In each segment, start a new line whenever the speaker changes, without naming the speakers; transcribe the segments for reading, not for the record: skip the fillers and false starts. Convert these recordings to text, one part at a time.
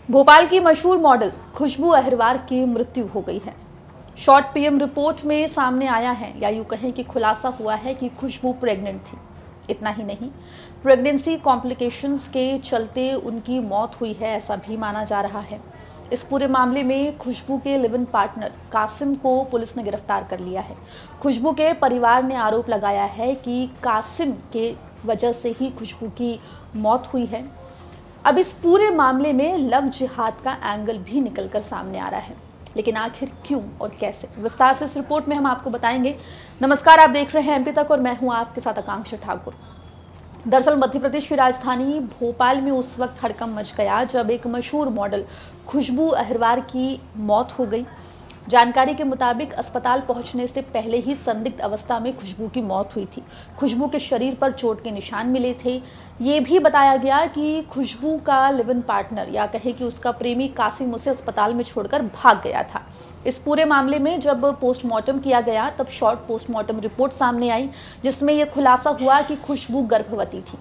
भोपाल की मशहूर मॉडल खुशबू अहिरवार की मृत्यु हो गई है। शॉर्ट पीएम रिपोर्ट में सामने आया है, या यूं कहें कि खुलासा हुआ है कि खुशबू प्रेग्नेंट थी। इतना ही नहीं, प्रेगनेंसी कॉम्प्लिकेशंस के चलते उनकी मौत हुई है, ऐसा भी माना जा रहा है। इस पूरे मामले में खुशबू के लिव इन पार्टनर कासिम को पुलिस ने गिरफ्तार कर लिया है। खुशबू के परिवार ने आरोप लगाया है कि कासिम के वजह से ही खुशबू की मौत हुई है। अब इस पूरे मामले में लव जिहाद का एंगल भी निकलकर सामने आ रहा है, लेकिन आखिर क्यों और कैसे, विस्तार से इस रिपोर्ट में हम आपको बताएंगे। नमस्कार, आप देख रहे हैं एमपी तक और मैं हूं आपके साथ आकांक्षा ठाकुर। दरअसल मध्य प्रदेश की राजधानी भोपाल में उस वक्त हड़कंप मच गया जब एक मशहूर मॉडल खुशबू अहिरवार की मौत हो गई। जानकारी के मुताबिक अस्पताल पहुंचने से पहले ही संदिग्ध अवस्था में खुशबू की मौत हुई थी। खुशबू के शरीर पर चोट के निशान मिले थे। ये भी बताया गया कि खुशबू का लिव इन पार्टनर, या कहे कि उसका प्रेमी कासिम, उसे अस्पताल में छोड़कर भाग गया था। इस पूरे मामले में जब पोस्टमार्टम किया गया तब शॉर्ट पोस्टमार्टम रिपोर्ट सामने आई, जिसमें यह खुलासा हुआ कि खुशबू गर्भवती थी।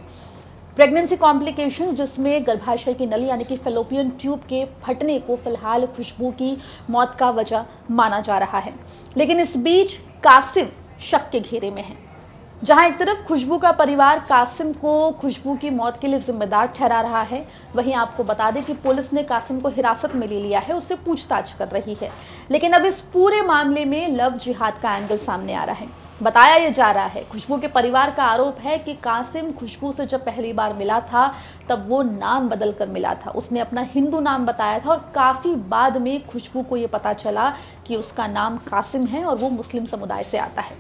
प्रेगनेंसी कॉम्प्लिकेशन, जिसमें गर्भाशय की नली यानी कि फैलोपियन ट्यूब के फटने को फिलहाल खुशबू की मौत का वजह माना जा रहा है। लेकिन इस बीच कासिम शक के घेरे में है। जहां एक तरफ खुशबू का परिवार कासिम को खुशबू की मौत के लिए जिम्मेदार ठहरा रहा है, वहीं आपको बता दें कि पुलिस ने कासिम को हिरासत में ले लिया है, उससे पूछताछ कर रही है। लेकिन अब इस पूरे मामले में लव जिहाद का एंगल सामने आ रहा है। बताया यह जा रहा है, खुशबू के परिवार का आरोप है कि कासिम खुशबू से जब पहली बार मिला था तब वो नाम बदल कर मिला था। उसने अपना हिंदू नाम बताया था और काफ़ी बाद में खुशबू को ये पता चला कि उसका नाम कासिम है और वो मुस्लिम समुदाय से आता है।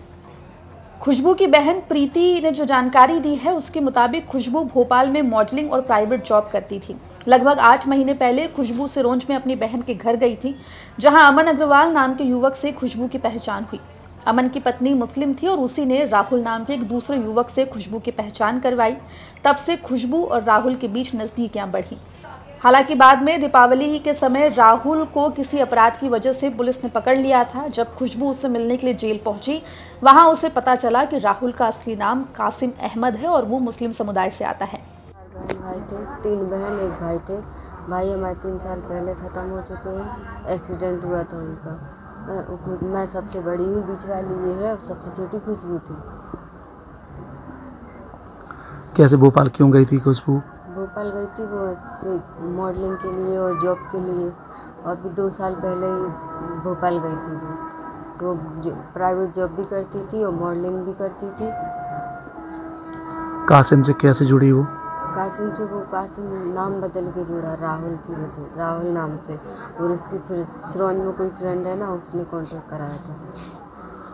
खुशबू की बहन प्रीति ने जो जानकारी दी है, उसके मुताबिक खुशबू भोपाल में मॉडलिंग और प्राइवेट जॉब करती थी। लगभग 8 महीने पहले खुशबू सिरोंज में अपनी बहन के घर गई थी, जहां अमन अग्रवाल नाम के युवक से खुशबू की पहचान हुई। अमन की पत्नी मुस्लिम थी और उसी ने राहुल नाम के एक दूसरे युवक से खुशबू की पहचान करवाई। तब से खुशबू और राहुल के बीच नज़दीकियां बढ़ी। हालांकि बाद में दीपावली के समय राहुल को किसी अपराध की वजह से पुलिस ने पकड़ लिया था। जब खुशबू उससे मिलने के लिए जेल पहुंची, वहां उसे पता चला कि राहुल का असली नाम कासिम अहमद है और वो मुस्लिम समुदाय से आता है।
भाई थे, 3 बहन 1 भाई थे। भाई हमारे 3 साल पहले ख़त्म हो चुके हैं। एक्सीडेंट हुआ था उनका। मैं सबसे बड़ी हूँ, बीच वाली ये है और सबसे छोटी खुशबू थी।
कैसे भोपाल क्यों गई थी खुशबू?
भोपाल गई थी वो मॉडलिंग के लिए और जॉब के लिए, और भी 2 साल पहले ही भोपाल गई थी वो। तो प्राइवेट जॉब भी करती थी और मॉडलिंग भी करती थी।
कासिम से कैसे जुड़ी वो?
कासिम से वो कासिम नाम बदल के जुड़ा राहुल की वजह, राहुल नाम से। और उसकी फिर सिरोंज में कोई फ्रेंड है ना, उसने कांटेक्ट कराया था।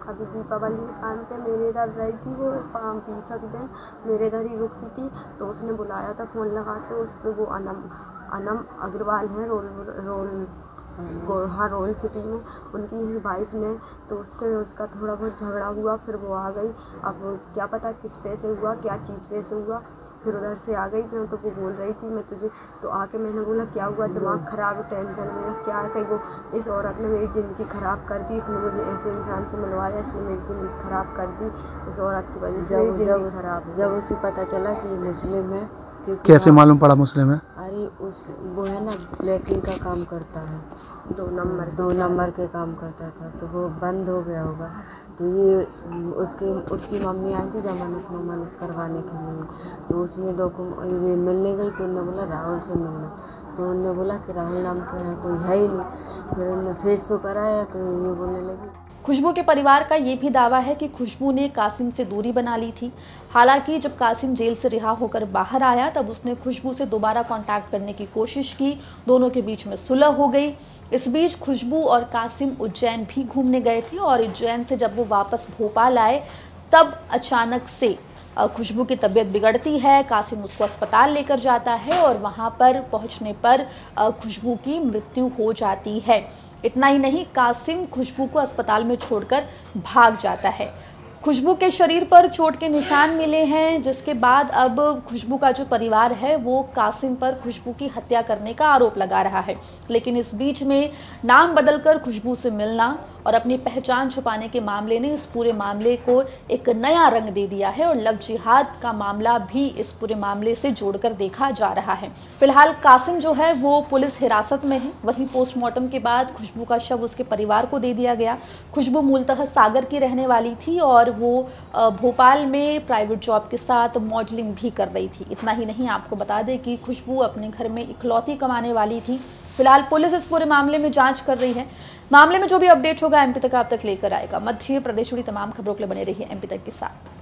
अभी दीपावली के टाइम पे मेरे इधर रही थी वो 20 दिन मेरे इधर ही रुकी थी, तो उसने बुलाया था फ़ोन लगा के। उससे वो अनम अग्रवाल है रोल सिटी में, उनकी वाइफ ने, तो उससे उसका थोड़ा बहुत झगड़ा हुआ, फिर वो आ गई। अब क्या पता किस पे से हुआ, क्या चीज़ पे से हुआ। फिर उधर से आ गई मैं, तो वो बोल रही थी मैं तुझे, तो आके मैंने बोला क्या हुआ, दिमाग ख़राब, टेंशन में क्या है। कहीं वो इस औरत ने मेरी ज़िंदगी ख़राब कर दी, इसने मुझे ऐसे इंसान से मिलवाया, इसने मेरी ज़िंदगी ख़राब कर दी। इस औरत की वजह से मेरी ज़िंदगी ख़राब।
जब उसे पता चला कि मुस्लिम है,
कैसे मालूम पड़ा मुस्लिम है?
अरे वो है ना, ब्लैकिंग का काम करता है,
2
नंबर के काम करता था, तो वो बंद हो गया होगा। तो ये उसकी मम्मी आई थी जमानत करवाने के लिए, तो उसने ये मिलने गई, तो उन्होंने बोला राहुल से मिलना। तो उन्होंने बोला कि राहुल नाम का यहाँ कोई है ही नहीं। फिर उन्होंने फेस शो कराया तो ये बोलने लगी।
खुशबू के परिवार का ये भी दावा है कि खुशबू ने कासिम से दूरी बना ली थी। हालांकि जब कासिम जेल से रिहा होकर बाहर आया तब उसने खुशबू से दोबारा कांटेक्ट करने की कोशिश की। दोनों के बीच में सुलह हो गई। इस बीच खुशबू और कासिम उज्जैन भी घूमने गए थे और उज्जैन से जब वो वापस भोपाल आए तब अचानक से खुशबू की तबीयत बिगड़ती है। कासिम उसको अस्पताल लेकर जाता है और वहाँ पर पहुँचने पर खुशबू की मृत्यु हो जाती है। इतना ही नहीं, कासिम खुशबू को अस्पताल में छोड़कर भाग जाता है। खुशबू के शरीर पर चोट के निशान मिले हैं, जिसके बाद अब खुशबू का जो परिवार है वो कासिम पर खुशबू की हत्या करने का आरोप लगा रहा है। लेकिन इस बीच में नाम बदलकर खुशबू से मिलना और अपनी पहचान छुपाने के मामले ने इस पूरे मामले को एक नया रंग दे दिया है और लव जिहाद का मामला भी इस पूरे मामले से जोड़कर देखा जा रहा है। फिलहाल कासिम जो है वो पुलिस हिरासत में है। वहीं पोस्टमार्टम के बाद खुशबू का शव उसके परिवार को दे दिया गया। खुशबू मूलतः सागर की रहने वाली थी और वो भोपाल में प्राइवेट जॉब के साथ मॉडलिंग भी कर रही थी। इतना ही नहीं, आपको बता दें कि खुशबू अपने घर में इकलौती कमाने वाली थी। फिलहाल पुलिस इस पूरे मामले में जांच कर रही है। मामले में जो भी अपडेट होगा एमपी तक आप तक लेकर आएगा। मध्य प्रदेश जुड़ी तमाम खबरों के लिए बने रहिए एमपी तक के साथ।